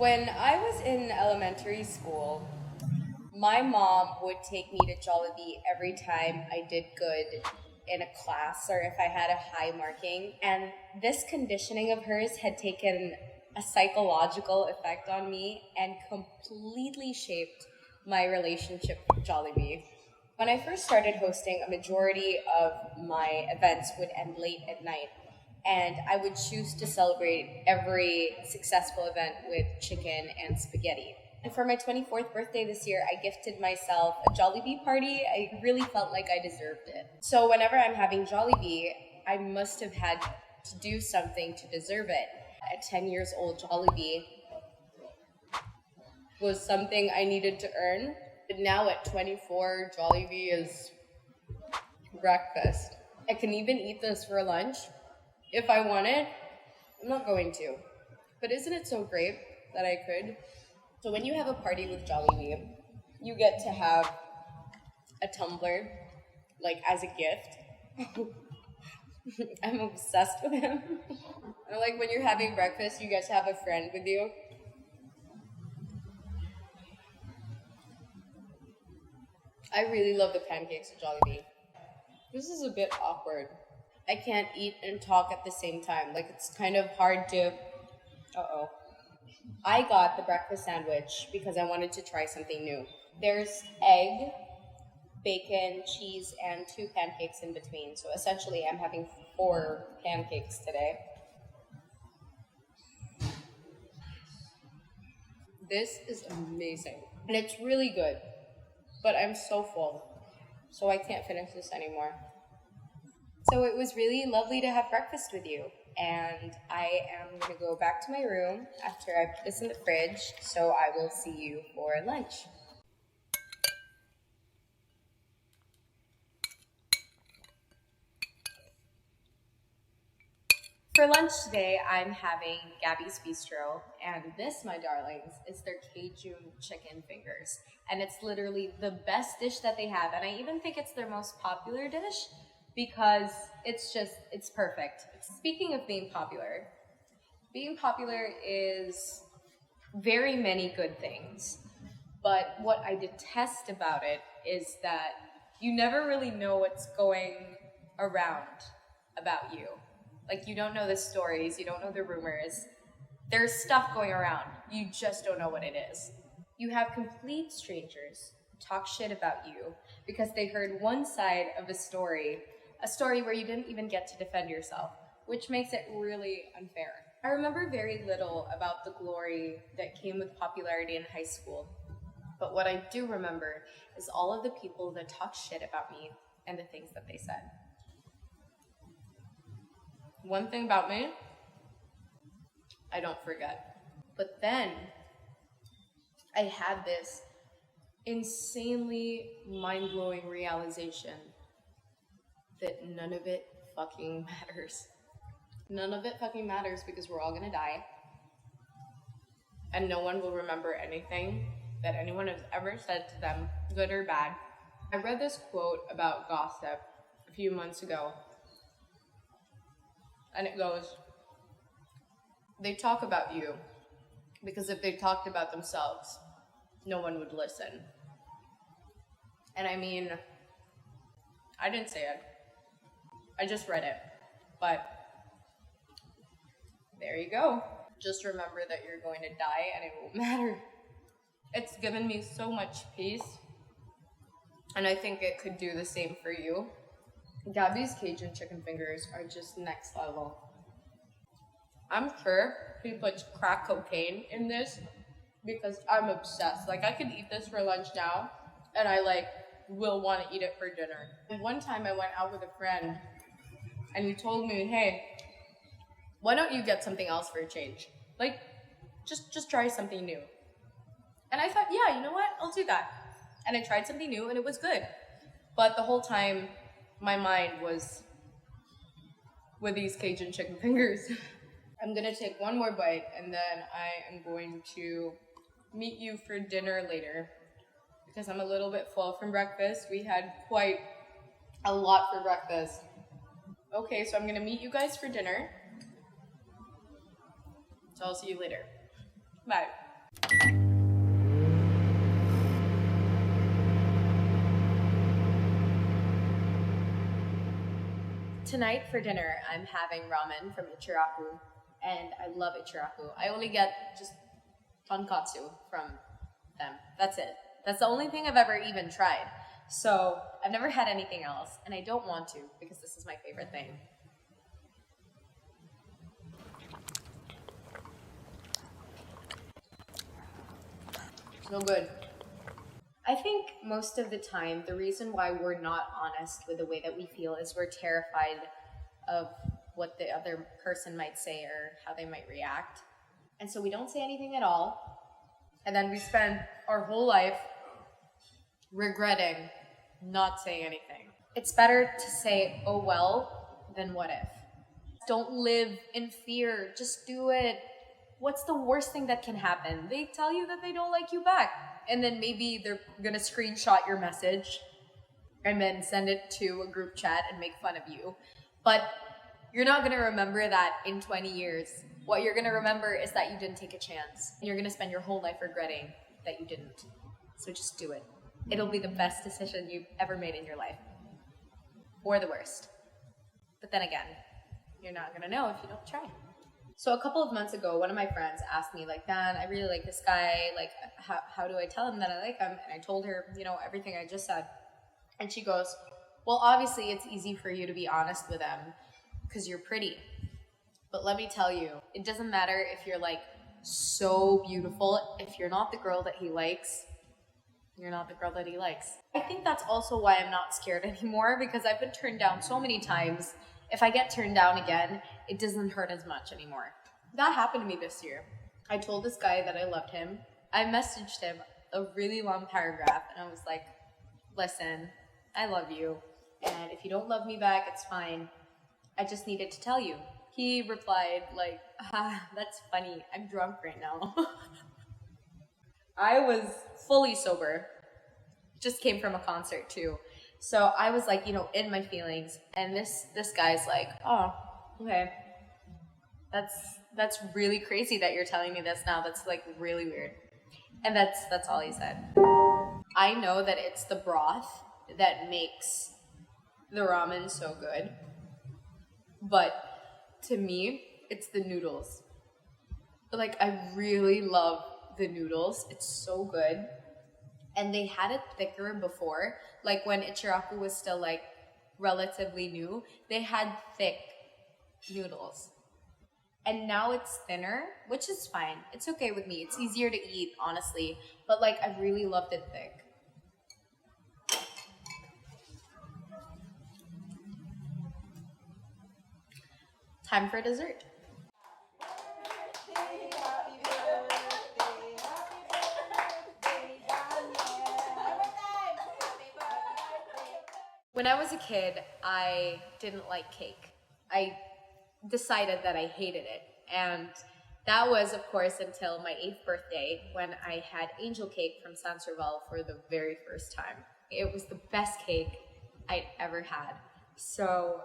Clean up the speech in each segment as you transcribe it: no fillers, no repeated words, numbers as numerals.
When I was in elementary school, my mom would take me to Jollibee every time I did good in a class or if I had a high marking. And this conditioning of hers had taken a psychological effect on me and completely shaped my relationship with Jollibee. When I first started hosting, a majority of my events would end late at night, and I would choose to celebrate every successful event with chicken and spaghetti. And for my 24th birthday this year, I gifted myself a Jollibee party. I really felt like I deserved it. So whenever I'm having Jollibee, I must have had to do something to deserve it. At 10 years old, Jollibee was something I needed to earn. But now at 24, Jollibee is breakfast. I can even eat this for lunch if I want it. I'm not going to. But isn't it so great that I could? So when you have a party with Jollibee, you get to have a tumbler, like, as a gift. I'm obsessed with him. And like when you're having breakfast, you get to have a friend with you. I really love the pancakes at Jollibee. This is a bit awkward. I can't eat and talk at the same time. Like, it's kind of hard to... I got the breakfast sandwich because I wanted to try something new. There's egg, bacon, cheese, and 2 pancakes in between. So essentially, I'm having 4 pancakes today. This is amazing. And it's really good. But I'm so full, so I can't finish this anymore. So it was really lovely to have breakfast with you, and I am going to go back to my room after I put this in the fridge, so I will see you for lunch. For lunch today, I'm having 𝗀𝗵𝘀𝗁𝗵𝗆 Bistro, and this, my darlings, is their Cajun chicken fingers. And it's literally the best dish that they have, and I even think it's their most popular dish because it's perfect. Speaking of being popular is very many good things, but what I detest about it is that you never really know what's going around about you. Like, you don't know the stories, you don't know the rumors. There's stuff going around. You just don't know what it is. You have complete strangers talk shit about you because they heard one side of a story where you didn't even get to defend yourself, which makes it really unfair. I remember very little about the glory that came with popularity in high school, but what I do remember is all of the people that talked shit about me and the things that they said. One thing about me, I don't forget. But then I had this insanely mind-blowing realization that none of it fucking matters. None of it fucking matters because we're all gonna die. And no one will remember anything that anyone has ever said to them, good or bad. I read this quote about gossip a few months ago. And it goes, they talk about you because if they talked about themselves, no one would listen. And I mean, I didn't say it. I just read it. But there you go. Just remember that you're going to die and it won't matter. It's given me so much peace. And I think it could do the same for you. Gabby's Cajun chicken fingers are just next level. I'm sure he puts crack cocaine in this because I'm obsessed. Like, I could eat this for lunch now and I will want to eat it for dinner. And one time I went out with a friend and he told me, hey, why don't you get something else for a change? Like, just try something new. And I thought, yeah, you know what? I'll do that. And I tried something new and it was good. But the whole time, my mind was with these Cajun chicken fingers. I'm gonna take one more bite and then I am going to meet you for dinner later because I'm a little bit full from breakfast. We had quite a lot for breakfast. Okay, so I'm gonna meet you guys for dinner. So I'll see you later. Bye. Tonight for dinner, I'm having ramen from 𝗶𝗃𝗁, and I love 𝗶𝗃𝗁. I only get just tonkatsu from them. That's it. That's the only thing I've ever even tried. So I've never had anything else, and I don't want to because this is my favorite thing. So good. I think most of the time, the reason why we're not honest with the way that we feel is we're terrified of what the other person might say or how they might react. And so we don't say anything at all. And then we spend our whole life regretting not saying anything. It's better to say, oh well, than what if. Don't live in fear. Just do it. What's the worst thing that can happen? They tell you that they don't like you back. And then maybe they're gonna screenshot your message and then send it to a group chat and make fun of you. But you're not gonna remember that in 20 years. What you're gonna remember is that you didn't take a chance. And you're gonna spend your whole life regretting that you didn't. So just do it. It'll be the best decision you've ever made in your life. Or the worst. But then again, you're not gonna know if you don't try. So a couple of months ago, one of my friends asked me, like, Dan, I really like this guy. Like, how do I tell him that I like him? And I told her, everything I just said. And she goes, well, obviously it's easy for you to be honest with him because you're pretty. But let me tell you, it doesn't matter if you're, like, so beautiful. If you're not the girl that he likes, you're not the girl that he likes. I think that's also why I'm not scared anymore, because I've been turned down so many times. If I get turned down again, it doesn't hurt as much anymore. That happened to me this year. I told this guy that I loved him. I messaged him a really long paragraph, and I was like, listen, I love you, and if you don't love me back, it's fine. I just needed to tell you. He replied, like, that's funny. I'm drunk right now. I was fully sober. Just came from a concert, too. So I was like, in my feelings, and this guy's like, oh, okay. That's really crazy that you're telling me this now. That's like really weird. And that's all he said. I know that it's the broth that makes the ramen so good. But to me, it's the noodles. Like, I really love the noodles. It's so good. And they had it thicker before. Like, when 𝗶𝗃𝗁 was still, like, relatively new, they had thick noodles. And now it's thinner, which is fine. It's okay with me. It's easier to eat, honestly. But, like, I really loved it thick. Time for dessert. When I was a kid, I didn't like cake. I decided that I hated it. And that was, of course, until my 8th birthday when I had angel cake from 𝗀𝗻◃ for the very first time. It was the best cake I'd ever had. So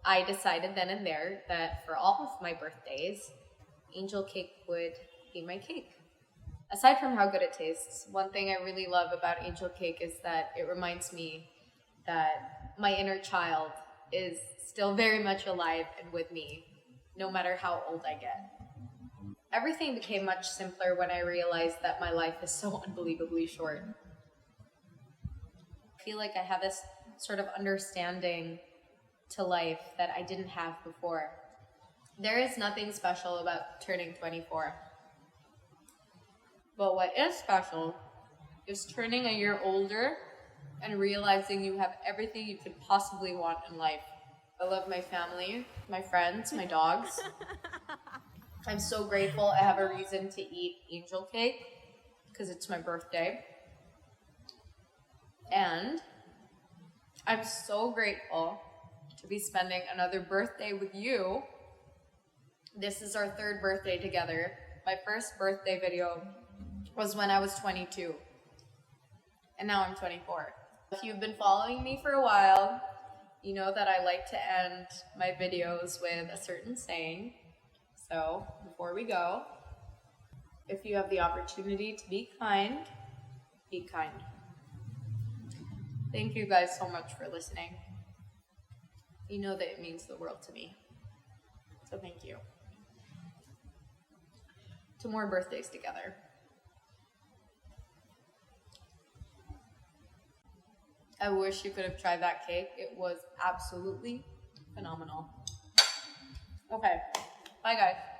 I decided then and there that for all of my birthdays, angel cake would be my cake. Aside from how good it tastes, one thing I really love about angel cake is that it reminds me that my inner child is still very much alive and with me, no matter how old I get. Everything became much simpler when I realized that my life is so unbelievably short. I feel like I have this sort of understanding to life that I didn't have before. There is nothing special about turning 24. But what is special is turning a year older and realizing you have everything you could possibly want in life. I love my family, my friends, my dogs. I'm so grateful I have a reason to eat angel cake because it's my birthday. And I'm so grateful to be spending another birthday with you. This is our 3rd birthday together. My first birthday video was when I was 22. And now I'm 24. If you've been following me for a while, you know that I like to end my videos with a certain saying. So, before we go, if you have the opportunity to be kind, be kind. Thank you guys so much for listening. You know that it means the world to me. So thank you. To more birthdays together. I wish you could have tried that cake. It was absolutely phenomenal. Okay. Bye, guys.